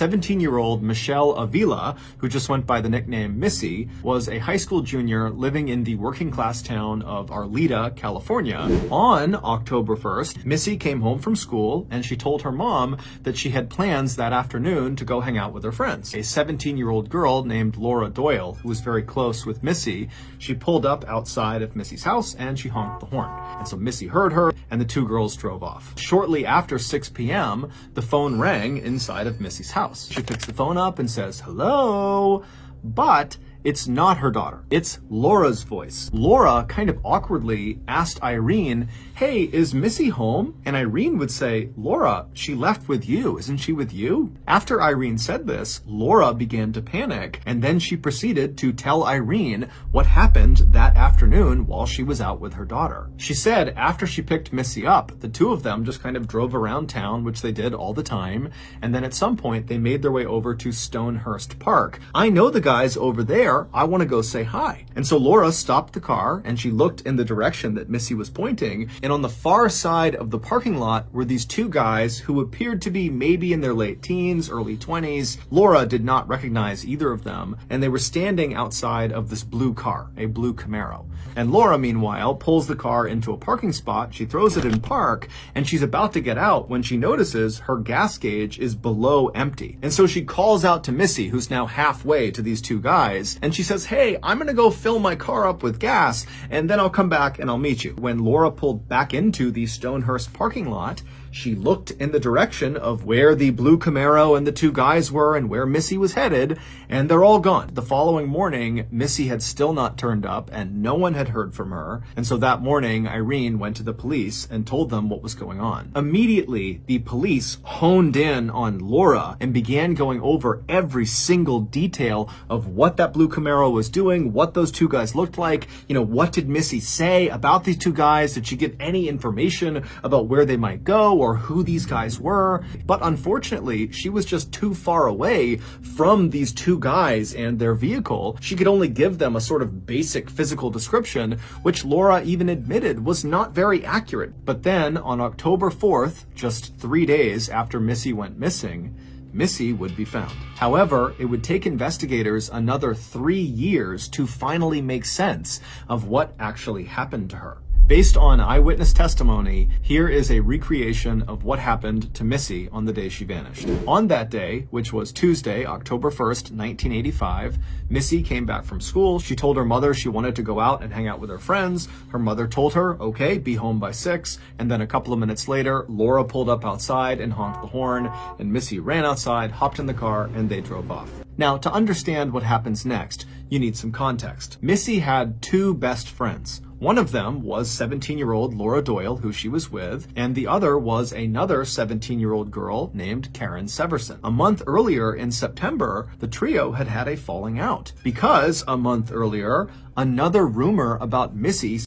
17-year-old Michelle Avila, who just went by the nickname Missy, was a high school junior living in the working-class town of Arleta, California. On October 1st, Missy came home from school and she told her mom that she had plans that afternoon to go hang out with her friends. A 17-year-old girl named Laura Doyle, who was very close with Missy, she pulled up outside of Missy's house and she honked the horn. And so Missy heard her and the two girls drove off. Shortly after 6 p.m., the phone rang inside of Missy's house. She picks the phone up and says, "Hello," but it's not her daughter. It's Laura's voice. Laura kind of awkwardly asked Irene, "Hey, is Missy home?" And Irene would say, "Laura, she left with you. Isn't she with you?" After Irene said this, Laura began to panic, and then she proceeded to tell Irene what happened that afternoon while she was out with her daughter. She said after she picked Missy up, the two of them just kind of drove around town, which they did all the time, and then at some point they made their way over to Stonehurst Park. "I know the guys over there. I want to go say hi." And so Laura stopped the car and she looked in the direction that Missy was pointing, and on the far side of the parking lot were these two guys who appeared to be maybe in their late teens, early 20s. Laura did not recognize either of them, and they were standing outside of this blue car, a blue Camaro. And Laura, meanwhile, pulls the car into a parking spot, she throws it in park, and she's about to get out when she notices her gas gauge is below empty. And so she calls out to Missy, who's now halfway to these two guys, and she says, "Hey, I'm gonna go fill my car up with gas, and then I'll come back and I'll meet you." When Laura pulled back into the Stonehurst parking lot, she looked in the direction of where the blue Camaro and the two guys were and where Missy was headed, and they're all gone. The following morning, Missy had still not turned up and no one had heard from her. And so that morning, Irene went to the police and told them what was going on. Immediately, the police honed in on Laura and began going over every single detail of what that blue Camaro was doing, what those two guys looked like, what did Missy say about these two guys? Did she give any information about where they might go or who these guys were? But unfortunately, she was just too far away from these two guys and their vehicle. She could only give them a sort of basic physical description, which Laura even admitted was not very accurate. But then on October 4th, just 3 days after Missy went missing, Missy would be found. However, it would take investigators another 3 years to finally make sense of what actually happened to her. Based on eyewitness testimony, here is a recreation of what happened to Missy on the day she vanished. On that day, which was Tuesday, October 1st, 1985, Missy came back from school. She told her mother she wanted to go out and hang out with her friends. Her mother told her, "Okay, be home by 6. And then a couple of minutes later, Laura pulled up outside and honked the horn, and Missy ran outside, hopped in the car, and they drove off. Now, to understand what happens next, you need some context. Missy had two best friends. One of them was 17-year-old Laura Doyle, who she was with, and the other was another 17-year-old girl named Karen Severson. A month earlier in September, the trio had had a falling out because a month earlier, another rumor about Missy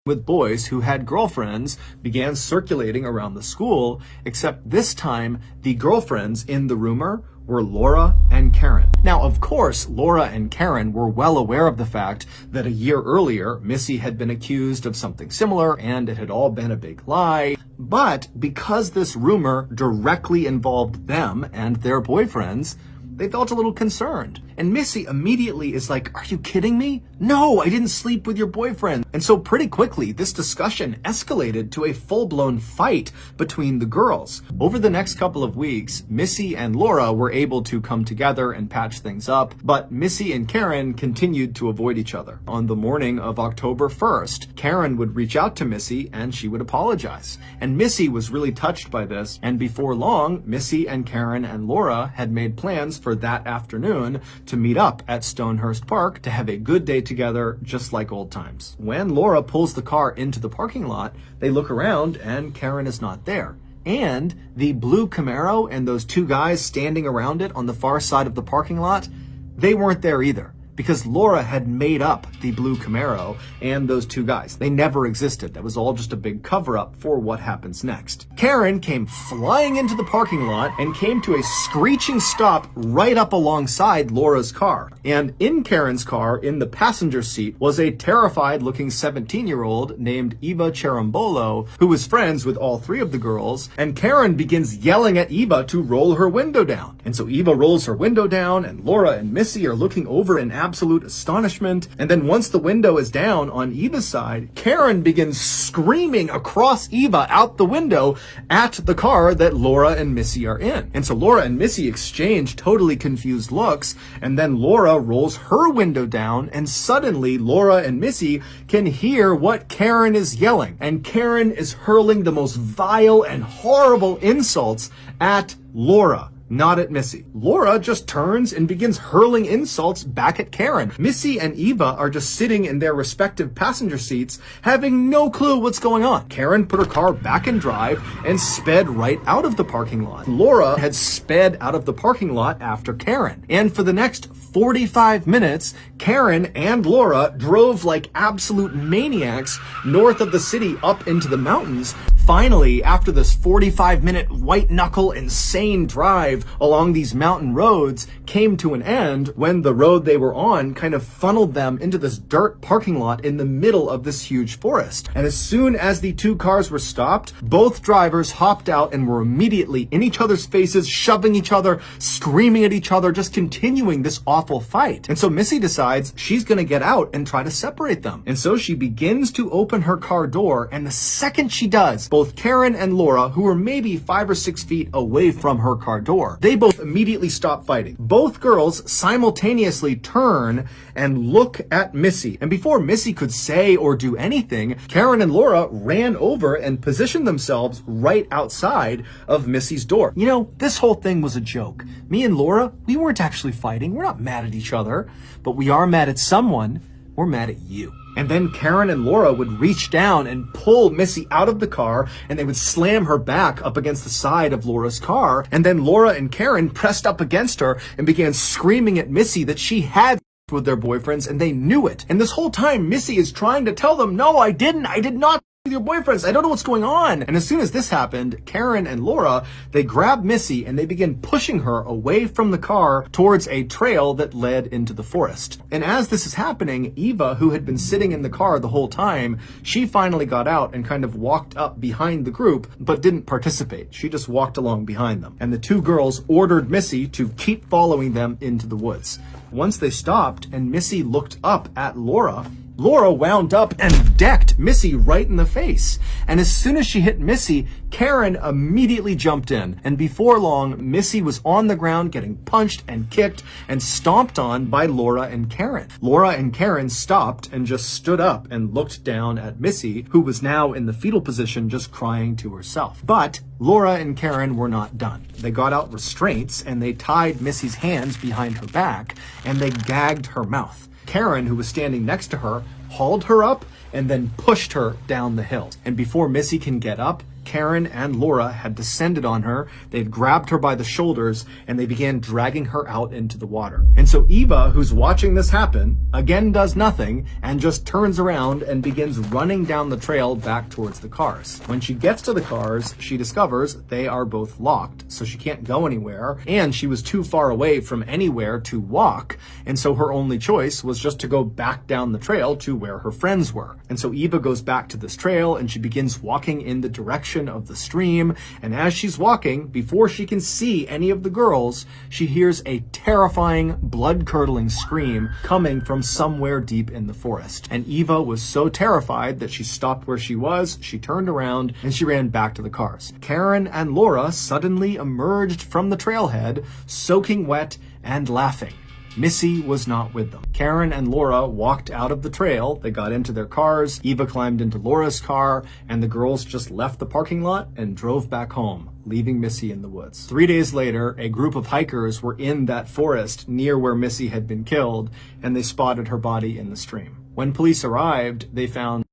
with boys who had girlfriends began circulating around the school, except this time the girlfriends in the rumor were Laura and Karen. Now, of course, Laura and Karen were well aware of the fact that a year earlier, Missy had been accused of something similar and it had all been a big lie. But because this rumor directly involved them and their boyfriends, they felt a little concerned. And Missy immediately is like, "Are you kidding me? No, I didn't sleep with your boyfriend." And so pretty quickly, this discussion escalated to a full-blown fight between the girls. Over the next couple of weeks, Missy and Laura were able to come together and patch things up, but Missy and Karen continued to avoid each other. On the morning of October 1st, Karen would reach out to Missy and she would apologize. And Missy was really touched by this, and before long, Missy and Karen and Laura had made plans for that afternoon to meet up at Stonehurst Park to have a good day together, just like old times. When Laura pulls the car into the parking lot, they look around and Karen is not there. And the blue Camaro and those two guys standing around it on the far side of the parking lot, they weren't there either. because Laura had made up the blue Camaro and those two guys. They never existed. That was all just a big cover-up for what happens next. Karen came flying into the parking lot and came to a screeching stop right up alongside Laura's car. And in Karen's car, in the passenger seat, was a terrified-looking 17-year-old named Eva Cherambolo, who was friends with all three of the girls, and Karen begins yelling at Eva to roll her window down. And so Eva rolls her window down, and Laura and Missy are looking over in absolute astonishment. And then once the window is down on Eva's side, Karen begins screaming across Eva out the window at the car that Laura and Missy are in. And so Laura and Missy exchange totally confused looks, and then Laura rolls her window down, and suddenly Laura and Missy can hear what Karen is yelling. And Karen is hurling the most vile and horrible insults at Laura, not at Missy. Laura just turns and begins hurling insults back at Karen. Missy and Eva are just sitting in their respective passenger seats, having no clue what's going on. Karen put her car back in drive and sped right out of the parking lot. Laura had sped out of the parking lot after Karen. And for the next 45 minutes, Karen and Laura drove like absolute maniacs north of the city up into the mountains. Finally, after this 45-minute white-knuckle insane drive along these mountain roads came to an end when the road they were on kind of funneled them into this dirt parking lot in the middle of this huge forest. And as soon as the two cars were stopped, both drivers hopped out and were immediately in each other's faces, shoving each other, screaming at each other, just continuing this awful fight. And so Missy decides she's going to get out and try to separate them. And so she begins to open her car door, and the second she does, both Karen and Laura, who were maybe 5 or 6 feet away from her car door, they both immediately stop fighting. Both girls simultaneously turn and look at Missy. And before Missy could say or do anything, Karen and Laura ran over and positioned themselves right outside of Missy's door. You know, this whole thing was a joke. Me and Laura, we weren't actually fighting. We're not mad at each other, but we are mad at someone. We're mad at you. And then Karen and Laura would reach down and pull Missy out of the car, and they would slam her back up against the side of Laura's car. And then Laura and Karen pressed up against her and began screaming at Missy that she had with their boyfriends, and they knew it. And this whole time, Missy is trying to tell them, no, I did not with your boyfriends. I don't know what's going on. And as soon as this happened, Karen and Laura, they grabbed Missy and they began pushing her away from the car towards a trail that led into the forest. And as this is happening, Eva, who had been sitting in the car the whole time, she finally got out and kind of walked up behind the group, but didn't participate. She just walked along behind them. And the two girls ordered Missy to keep following them into the woods. Once they stopped and Missy looked up at Laura, Laura wound up and decked Missy right in the face. And as soon as she hit Missy, Karen immediately jumped in. And before long, Missy was on the ground getting punched and kicked and stomped on by Laura and Karen. Laura and Karen stopped and just stood up and looked down at Missy, who was now in the fetal position just crying to herself. But Laura and Karen were not done. They got out restraints and they tied Missy's hands behind her back and they gagged her mouth. Karen, who was standing next to her, hauled her up and then pushed her down the hill. And before Missy can get up, Karen and Laura had descended on her, they'd grabbed her by the shoulders, and they began dragging her out into the water. And so Eva, who's watching this happen, again does nothing and just turns around and begins running down the trail back towards the cars. When she gets to the cars, she discovers they are both locked, so she can't go anywhere, and she was too far away from anywhere to walk, and so her only choice was just to go back down the trail to where her friends were. And so Eva goes back to this trail and she begins walking in the direction of the stream, and as she's walking, before she can see any of the girls, she hears a terrifying, blood-curdling scream coming from somewhere deep in the forest. And Eva was so terrified that she stopped where she was, she turned around, and she ran back to the cars. Karen and Laura suddenly emerged from the trailhead, soaking wet and laughing. Missy was not with them. Karen and Laura walked out of the trail, they got into their cars, Eva climbed into Laura's car, and the girls just left the parking lot and drove back home, leaving Missy in the woods. 3 days later, a group of hikers were in that forest near where Missy had been killed, and they spotted her body in the stream. When police arrived, they found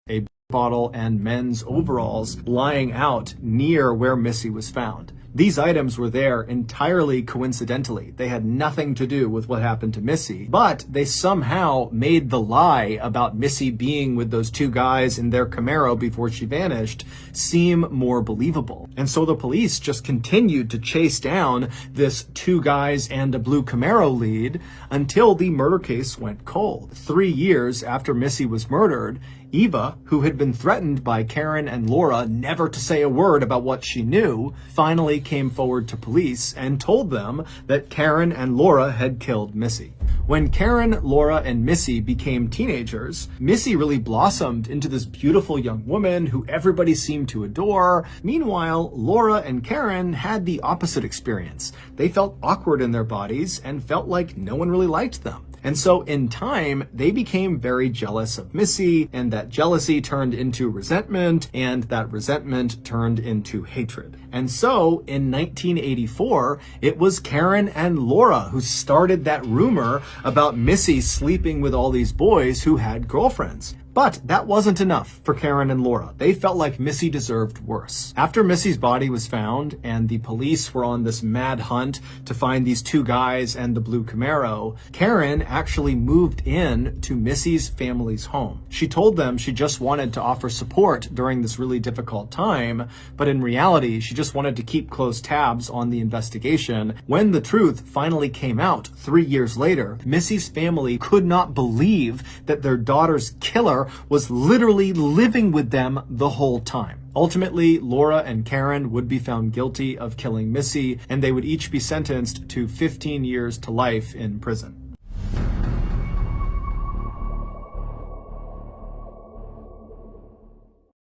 a bottle and men's overalls lying out near where Missy was found. These items were there entirely coincidentally. They had nothing to do with what happened to Missy, but they somehow made the lie about Missy being with those two guys in their Camaro before she vanished seem more believable. And so the police just continued to chase down this two guys and a blue Camaro lead until the murder case went cold. 3 years after Missy was murdered, Eva, who had been threatened by Karen and Laura never to say a word about what she knew, finally came forward to police and told them that Karen and Laura had killed Missy. When Karen, Laura, and Missy became teenagers, Missy really blossomed into this beautiful young woman who everybody seemed to adore. Meanwhile, Laura and Karen had the opposite experience. They felt awkward in their bodies and felt like no one really liked them. And so in time, they became very jealous of Missy, and that jealousy turned into resentment, and that resentment turned into hatred. And so in 1984, it was Karen and Laura who started that rumor about Missy sleeping with all these boys who had girlfriends. But that wasn't enough for Karen and Laura. They felt like Missy deserved worse. After Missy's body was found and the police were on this mad hunt to find these two guys and the blue Camaro, Karen actually moved in to Missy's family's home. She told them she just wanted to offer support during this really difficult time, but in reality, she just wanted to keep close tabs on the investigation. When the truth finally came out 3 years later, Missy's family could not believe that their daughter's killer was literally living with them the whole time. Ultimately, Laura and Karen would be found guilty of killing Missy, and they would each be sentenced to 15 years to life in prison.